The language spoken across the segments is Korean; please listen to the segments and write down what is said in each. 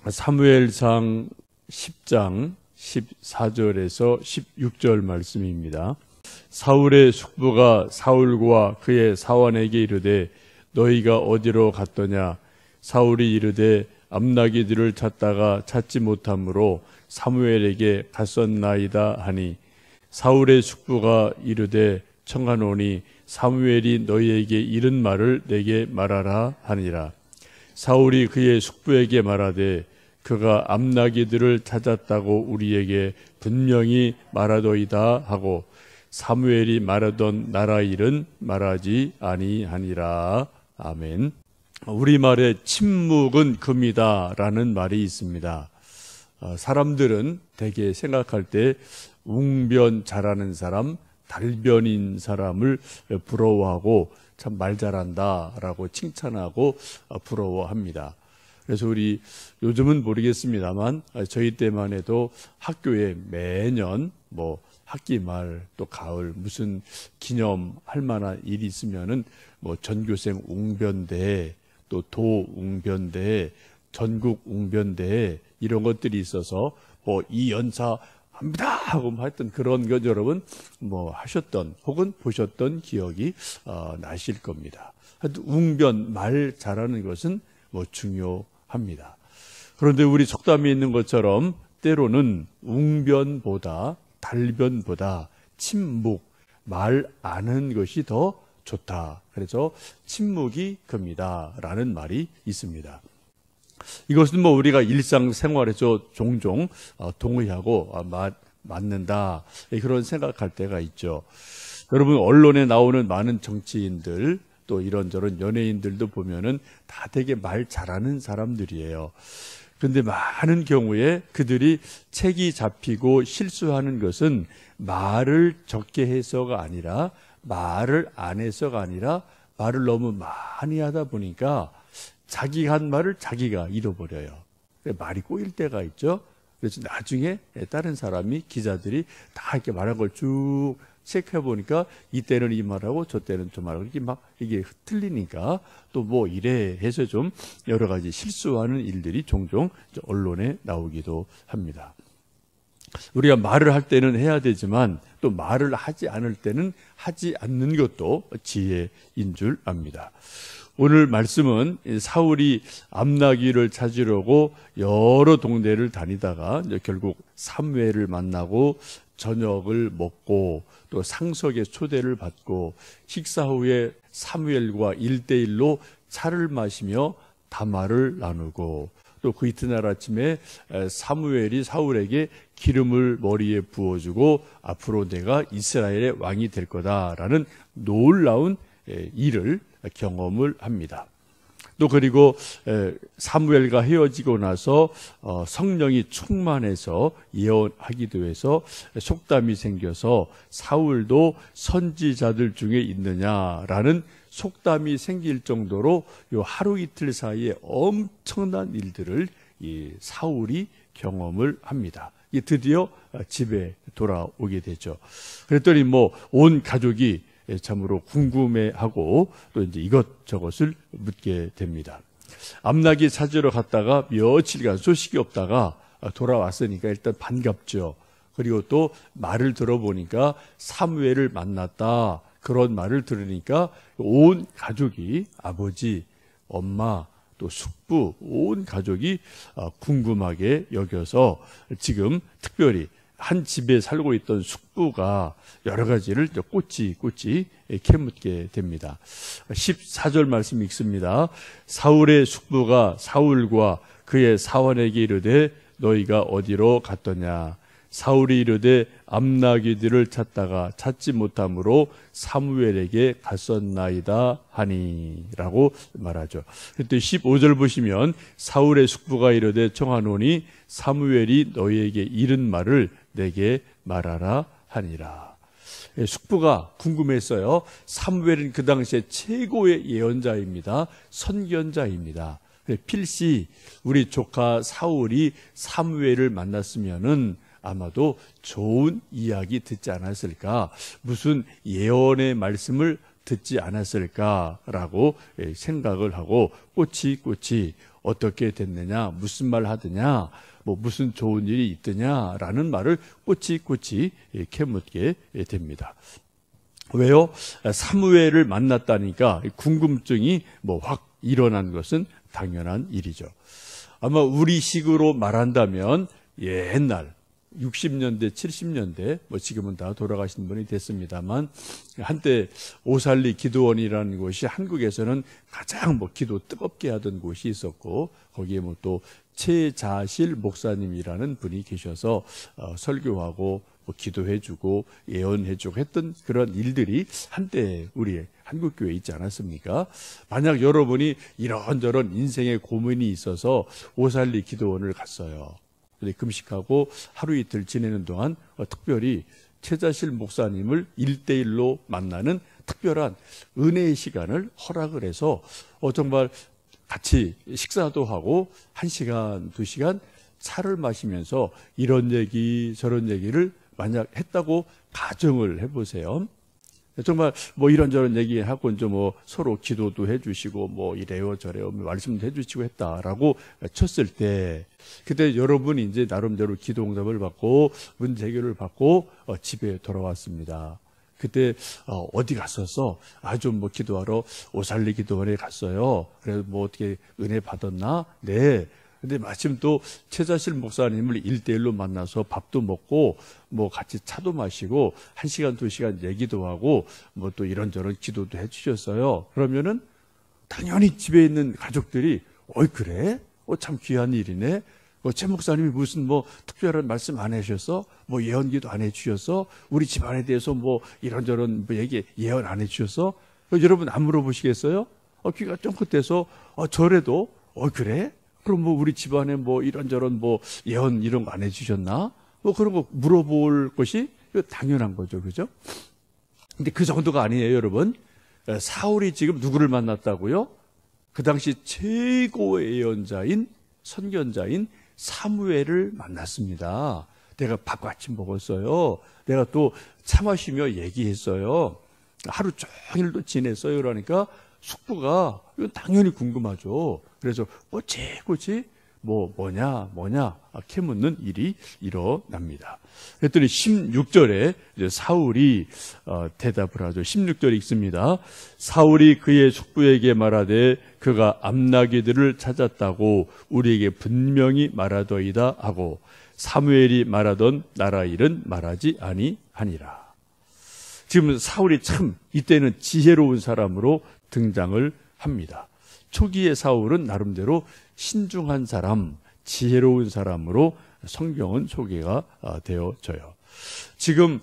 사무엘상 10장 14절에서 16절 말씀입니다. 사울의 숙부가 사울과 그의 사환에게 이르되 너희가 어디로 갔더냐? 사울이 이르되 암나기들을 찾다가 찾지 못함으로 사무엘에게 갔었나이다 하니, 사울의 숙부가 이르되 청하노니 사무엘이 너희에게 이른 말을 내게 말하라 하니라. 사울이 그의 숙부에게 말하되 그가 암나기들을 찾았다고 우리에게 분명히 말하더이다 하고, 사무엘이 말하던 나라 일은 말하지 아니하니라. 아멘. 우리말에 침묵은 금이다 라는 말이 있습니다. 사람들은 대개 생각할 때 웅변 잘하는 사람, 달변인 사람을 부러워하고 참 말 잘한다 라고 칭찬하고 부러워합니다. 그래서 우리 요즘은 모르겠습니다만 저희 때만 해도 학교에 매년 학기 말 또 가을 무슨 기념할 만한 일이 있으면은 전교생 웅변대회, 또 도웅변대회, 전국 웅변대회 이런 것들이 있어서 이 연사 합니다 하고 하여튼 그런 것 여러분 하셨던 혹은 보셨던 기억이 나실 겁니다. 하여튼 웅변 말 잘하는 것은 중요합니다. 그런데 우리 속담에 있는 것처럼 때로는 웅변보다 달변보다 침묵, 말 아는 것이 더 좋다. 그래서 침묵이 금이다 라는 말이 있습니다. 이것은 우리가 일상생활에서 종종 동의하고 맞는다 그런 생각할 때가 있죠. 여러분 언론에 나오는 많은 정치인들 또 이런저런 연예인들도 보면은 다 되게 말 잘하는 사람들이에요. 그런데 많은 경우에 그들이 책이 잡히고 실수하는 것은 말을 적게 해서가 아니라 말을 안 해서가 아니라 말을 너무 많이 하다 보니까 자기가 한 말을 자기가 잃어버려요. 말이 꼬일 때가 있죠. 그래서 나중에 다른 사람이 기자들이 다 이렇게 말한 걸 쭉 체크해 보니까 이때는 이 말하고 저 때는 저 말하고 이게 틀리니까 또 이래 해서 좀 여러 가지 실수하는 일들이 종종 언론에 나오기도 합니다. 우리가 말을 할 때는 해야 되지만 또 말을 하지 않을 때는 하지 않는 것도 지혜인 줄 압니다. 오늘 말씀은 사울이 암나기를 찾으려고 여러 동네를 다니다가 결국 사무엘을 만나고 저녁을 먹고 또 상석의 초대를 받고 식사 후에 사무엘과 1대1로 차를 마시며 담화를 나누고 또 그 이튿날 아침에 사무엘이 사울에게 기름을 머리에 부어주고 앞으로 내가 이스라엘의 왕이 될 거다라는 놀라운 일을 경험을 합니다. 또 그리고 사무엘과 헤어지고 나서 성령이 충만해서 예언하기도 해서 속담이 생겨서 사울도 선지자들 중에 있느냐라는 속담이 생길 정도로 요 하루 이틀 사이에 엄청난 일들을 이 사울이 경험을 합니다. 드디어 집에 돌아오게 되죠. 그랬더니 온 가족이 참으로 궁금해하고 또 이제 이것저것을 묻게 됩니다. 암나기 찾으러 갔다가 며칠간 소식이 없다가 돌아왔으니까 일단 반갑죠. 그리고 또 말을 들어보니까 사무엘을 만났다. 그런 말을 들으니까 온 가족이 아버지, 엄마, 또 숙부, 온 가족이 궁금하게 여겨서 지금 특별히 한 집에 살고 있던 숙부가 여러 가지를 꼬치 캐묻게 됩니다. 14절 말씀 읽습니다. 사울의 숙부가 사울과 그의 사환에게 이르되 너희가 어디로 갔더냐? 사울이 이르되 암나기들을 찾다가 찾지 못함으로 사무엘에게 갔었나이다 하니라고 말하죠. 그때 15절 보시면 사울의 숙부가 이르되 청하노니 사무엘이 너희에게 이른 말을 내게 말하라 하니라. 숙부가 궁금했어요. 사무엘은 그 당시에 최고의 예언자입니다. 선견자입니다. 필시 우리 조카 사울이 사무엘을 만났으면은 아마도 좋은 이야기 듣지 않았을까, 무슨 예언의 말씀을 듣지 않았을까라고 생각을 하고 꼬치 어떻게 됐느냐, 무슨 말 하더냐, 뭐 무슨 좋은 일이 있더냐라는 말을 꼬치꼬치 캐묻게 됩니다. 왜요? 사무엘을 만났다니까 궁금증이 뭐 확 일어난 것은 당연한 일이죠. 아마 우리식으로 말한다면 옛날 60년대, 70년대, 뭐 지금은 다 돌아가신 분이 됐습니다만, 한때 오살리 기도원이라는 곳이 한국에서는 가장 뭐 기도 뜨겁게 하던 곳이 있었고, 거기에 뭐 또 최자실 목사님이라는 분이 계셔서 설교하고 뭐 기도해주고 예언해주고 했던 그런 일들이 한때 우리 한국교회에 있지 않았습니까? 만약 여러분이 이런저런 인생의 고민이 있어서 오살리 기도원을 갔어요. 근데 금식하고 하루 이틀 지내는 동안 특별히 최자실 목사님을 1대1로 만나는 특별한 은혜의 시간을 허락을 해서 정말 같이 식사도 하고 1시간, 2시간 차를 마시면서 이런 얘기 저런 얘기를 만약 했다고 가정을 해보세요. 정말 뭐 이런저런 얘기하고 이제 뭐 서로 기도도 해주시고 뭐 이래요 저래요 말씀도 해주시고 했다라고 쳤을 때, 그때 여러분이 이제 나름대로 기도 응답을 받고 문제 해결을 받고 집에 돌아왔습니다. 그때 어디 갔었어? 좀 뭐 기도하러 오살리 기도원에 갔어요. 그래서 뭐 어떻게 은혜 받았나? 네. 근데 마침 또 최자실 목사님을 1대1로 만나서 밥도 먹고 뭐 같이 차도 마시고 1시간, 2시간 얘기도 하고 뭐 또 이런저런 기도도 해주셨어요. 그러면은 당연히 집에 있는 가족들이 그래? 참 귀한 일이네. 최 목사님이 무슨 뭐 특별한 말씀 안 해주셨어? 뭐 예언기도 안 해주셨어? 우리 집안에 대해서 뭐 이런저런 뭐 얘기 예언 안 해주셨어? 여러분 안 물어보시겠어요? 귀가 쫑긋해서 저래도 그래? 그럼 뭐 우리 집안에 뭐 이런저런 뭐 예언 이런 거 안 해주셨나? 뭐 그런 거 물어볼 것이 당연한 거죠, 그죠? 근데 그 정도가 아니에요, 여러분. 사울이 지금 누구를 만났다고요? 그 당시 최고의 예언자인 선견자인 사무엘을 만났습니다. 내가 밥 같이 먹었어요. 내가 또 차 마시며 얘기했어요. 하루 종일도 지냈어요. 그러니까 숙부가 당연히 궁금하죠. 그래서 꼬치꼬치 뭐냐 캐묻는 일이 일어납니다. 그랬더니 16절에 이제 사울이 대답을 하죠. 16절에 읽습니다. 사울이 그의 숙부에게 말하되 그가 암나귀들을 찾았다고 우리에게 분명히 말하더이다 하고 사무엘이 말하던 나라 일은 말하지 아니하니라. 지금 사울이 참 이때는 지혜로운 사람으로 등장을 합니다. 초기의 사울은 나름대로 신중한 사람, 지혜로운 사람으로 성경은 소개가 되어져요. 지금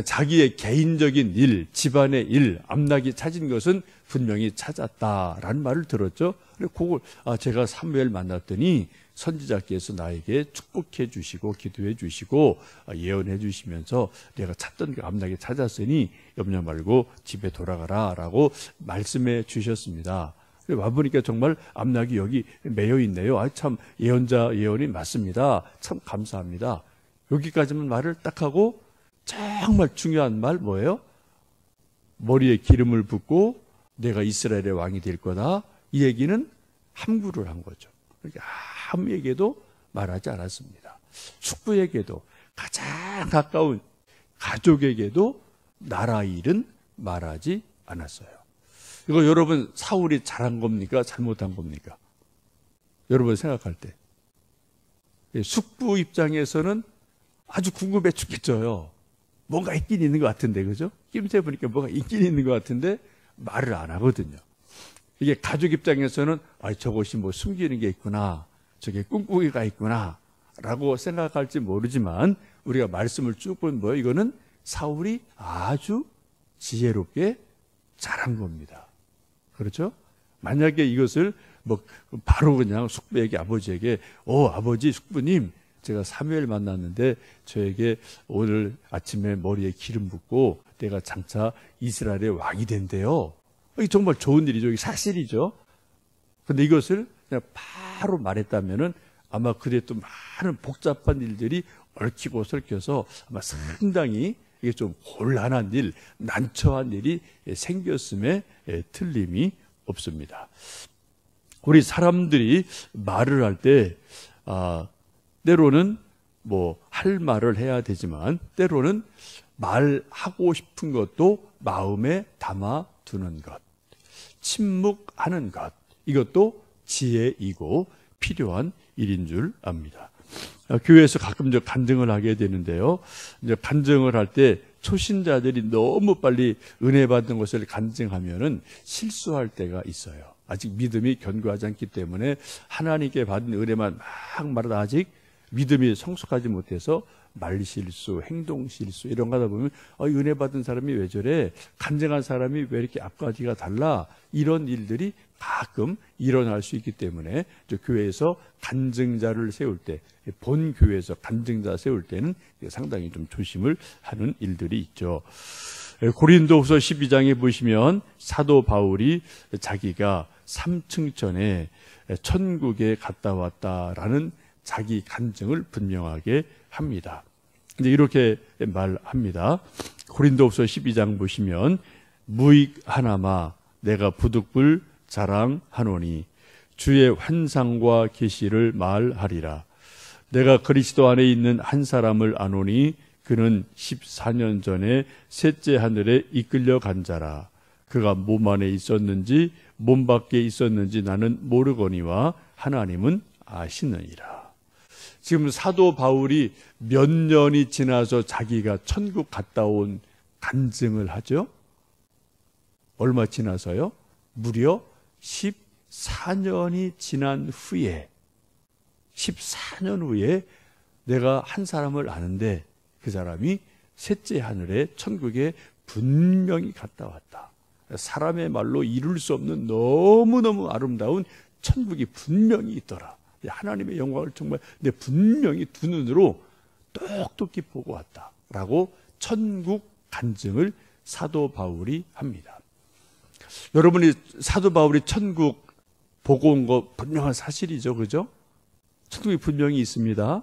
자기의 개인적인 일, 집안의 일, 암나귀 찾은 것은 분명히 찾았다라는 말을 들었죠. 그래서 그걸 제가 사무엘 만났더니 선지자께서 나에게 축복해 주시고 기도해 주시고 예언해 주시면서 내가 찾던 그 암나귀 찾았으니 염려 말고 집에 돌아가라라고 말씀해 주셨습니다. 와보니까 정말 암나귀 여기 매여 있네요. 참 예언자 예언이 맞습니다. 참 감사합니다. 여기까지만 말을 딱 하고 정말 중요한 말 뭐예요? 머리에 기름을 붓고 내가 이스라엘의 왕이 될 거다. 이 얘기는 함구를 한 거죠. 그러니까 아무에게도 말하지 않았습니다. 숙부에게도 가장 가까운 가족에게도 나라 일은 말하지 않았어요. 이거 여러분 사울이 잘한 겁니까? 잘못한 겁니까? 여러분 생각할 때 숙부 입장에서는 아주 궁금해 죽겠죠. 뭔가 있긴 있는 것 같은데, 그죠? 낌새 보니까 뭔가 있긴 있는 것 같은데 말을 안 하거든요. 이게 가족 입장에서는 저것이 뭐 숨기는 게 있구나, 저게 꿍꿍이가 있구나 라고 생각할지 모르지만 우리가 말씀을 쭉 보면 뭐예요? 이거는 사울이 아주 지혜롭게 잘한 겁니다. 그렇죠? 만약에 이것을 뭐 바로 그냥 숙부에게 아버지에게 아버지 숙부님 제가 사무엘 만났는데 저에게 오늘 아침에 머리에 기름 붓고 내가 장차 이스라엘의 왕이 된대요. 이게 정말 좋은 일이죠. 이게 사실이죠. 근데 이것을 그냥 바로 말했다면은 아마 그래 또 많은 복잡한 일들이 얽히고 설켜서 아마 상당히 이게 좀 곤란한 일, 난처한 일이 생겼음에 틀림이 없습니다. 우리 사람들이 말을 할 때, 때로는 할 말을 해야 되지만, 때로는 말하고 싶은 것도 마음에 담아두는 것, 침묵하는 것, 이것도 지혜이고 필요한 일인 줄 압니다. 교회에서 가끔 간증을 하게 되는데요. 이제 간증을 할 때 초신자들이 너무 빨리 은혜 받는 것을 간증하면은 실수할 때가 있어요. 아직 믿음이 견고하지 않기 때문에 하나님께 받은 은혜만 막 말하다 아직 믿음이 성숙하지 못해서 말실수, 행동실수 이런 거 하다 보면 은혜 받은 사람이 왜 저래? 간증한 사람이 왜 이렇게 앞가지가 달라? 이런 일들이 가끔 일어날 수 있기 때문에 교회에서 간증자를 세울 때, 본 교회에서 간증자 세울 때는 상당히 좀 조심을 하는 일들이 있죠. 고린도후서 12장에 보시면 사도 바울이 자기가 3층 전에 천국에 갔다 왔다라는 자기 간증을 분명하게 합니다. 이제 이렇게 말합니다. 고린도후서 12장 보시면 무익 하나마 내가 부득불 자랑하노니 주의 환상과 계시를 말하리라. 내가 그리스도 안에 있는 한 사람을 아노니 그는 14년 전에 셋째 하늘에 이끌려 간 자라. 그가 몸 안에 있었는지 몸 밖에 있었는지 나는 모르거니와 하나님은 아시느니라. 지금 사도 바울이 몇 년이 지나서 자기가 천국 갔다 온 간증을 하죠. 얼마 지나서요? 무려 14년이 지난 후에 14년 후에 내가 한 사람을 아는데 그 사람이 셋째 하늘에 천국에 분명히 갔다 왔다. 사람의 말로 이룰 수 없는 너무너무 아름다운 천국이 분명히 있더라. 하나님의 영광을 정말 내 분명히 두 눈으로 똑똑히 보고 왔다라고 천국 간증을 사도 바울이 합니다. 여러분이 사도 바울이 천국 보고 온 거 분명한 사실이죠, 그죠? 천국이 분명히 있습니다.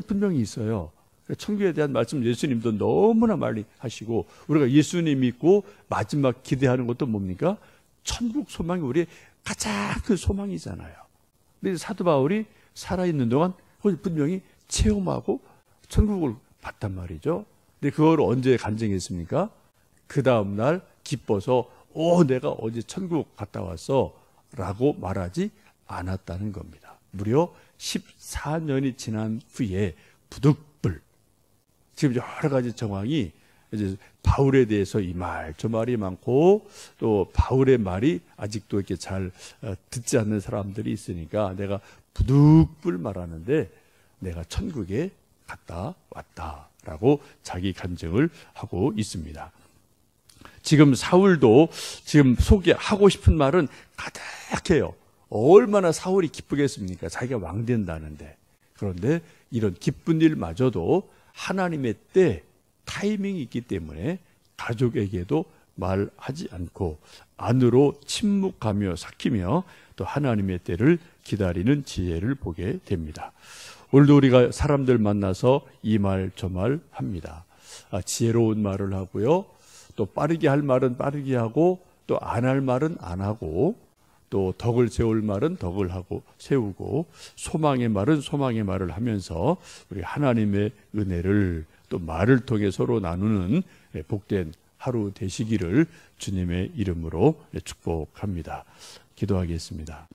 분명히 있어요. 천국에 대한 말씀 예수님도 너무나 많이 하시고 우리가 예수님 믿고 마지막 기대하는 것도 뭡니까? 천국 소망이 우리의 가장 큰 소망이잖아요. 근데 사도 바울이 살아있는 동안 분명히 체험하고 천국을 봤단 말이죠. 근데 그걸 언제 간증했습니까? 그 다음날 기뻐서 내가 어제 천국 갔다 왔어 라고 말하지 않았다는 겁니다. 무려 14년이 지난 후에 부득불 지금 여러 가지 정황이 이제 바울에 대해서 이 말 저 말이 많고 또 바울의 말이 아직도 이렇게 잘 듣지 않는 사람들이 있으니까 내가 부득불 말하는데 내가 천국에 갔다 왔다라고 자기 간증을 하고 있습니다. 지금 사울도 지금 속에 하고 싶은 말은 가득해요. 얼마나 사울이 기쁘겠습니까? 자기가 왕 된다는데. 그런데 이런 기쁜 일마저도 하나님의 때 타이밍이 있기 때문에 가족에게도 말하지 않고 안으로 침묵하며 삭히며 또 하나님의 때를 기다리는 지혜를 보게 됩니다. 오늘도 우리가 사람들 만나서 이 말 저 말 합니다. 지혜로운 말을 하고요. 또 빠르게 할 말은 빠르게 하고 또 안 할 말은 안 하고 또 덕을 세울 말은 덕을 하고 세우고 소망의 말은 소망의 말을 하면서 우리 하나님의 은혜를 또 말을 통해 서로 나누는 복된 하루 되시기를 주님의 이름으로 축복합니다. 기도하겠습니다.